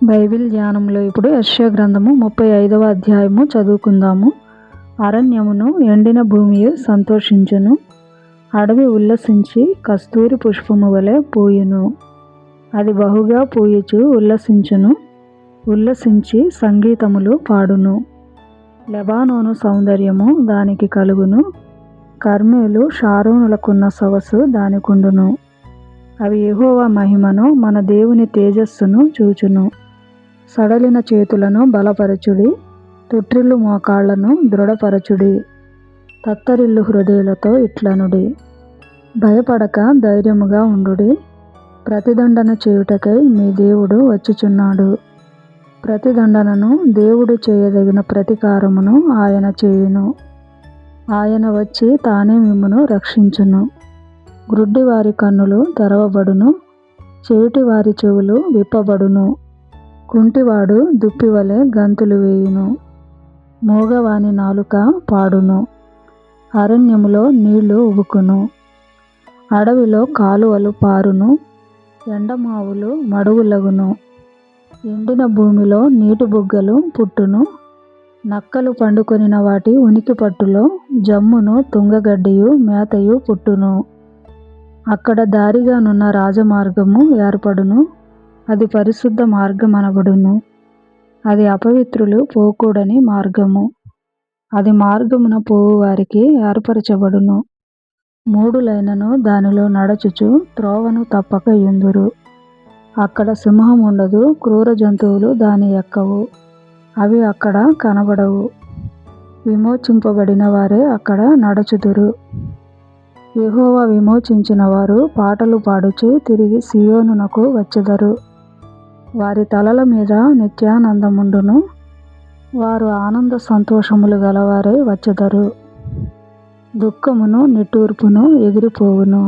Bible ధ్యానంలో ఇప్పుడు యెషయా గ్రంథము 35వ అధ్యాయము చదువుకుందాము. అరణ్యమును ఎండిన భూమియు సంతోషించును, అడవి ఉల్లసించి కస్తూరి పుష్పము వలె పూయును. అది బహుగా పూయుచు ఉల్లసించును, ఉల్లసించి సంగీతములు పాడును. లెబానోను సౌందర్యము దానికి కలుగును, కర్మెలు షారోనులకున్న సొగసు దానికుండును. అవి యెహోవా మహిమను, మన దేవుని తేజస్సును చూచును. సడలిన చేతులను బలపరచుడి, తొట్రిల్లు మోకాళ్లను దృఢపరచుడి. తత్తరిల్లు హృదయులతో ఇట్లనుడి, భయపడక ధైర్యముగా ఉండుడి. ప్రతిదండన చేయుటకై మీ దేవుడు వచ్చుచున్నాడు. ప్రతిదండనను దేవుడు చేయదగిన ప్రతికారమును ఆయన చేయును. ఆయన వచ్చి తానే మిమ్మును రక్షించును. గ్రుడ్డివారి కన్నులు తెరవబడును, చెవిటివారి చెవులు విప్పబడును. కుంటివాడు దుప్పివలె గంతులు వేయును, మూగవాని నాలుక పాడును. అరణ్యములో నీళ్లు ఉబుకును, అడవిలో కాలువలు పారును, ఎండమావులు మడుగులగును. ఎండిన భూమిలో నీటి బుగ్గలు పుట్టును. నక్కలు పండుకొనిన వాటి ఉనికి పట్టులో జమ్మును తుంగగడ్డియు మేతయు పుట్టును. అక్కడ దారిగానున్న రాజమార్గము ఏర్పడును, అది పరిశుద్ధ మార్గమనబడును. అది అపవిత్రులు పోకూడని మార్గము, అది మార్గమున పోవు వారికి ఏర్పరచబడును. మూఢులైనను దానిలో నడచుచు త్రోవను తప్పక యుందురు. అక్కడ సింహం ఉండదు, క్రూర జంతువులు దాని ఎక్కవు, అవి అక్కడ కనబడవు. విమోచింపబడిన వారే అక్కడ నడచుదురు. యెహోవా విమోచించిన వారు పాటలు పాడుచు తిరిగి సీయోనునకు వచ్చెదరు. వారి తలల మీద నిత్యానందముండును, వారు ఆనంద సంతోషములు గలవారై వచ్చెదరు. దుఃఖమును నిట్టూర్పును ఎగిరిపోవును.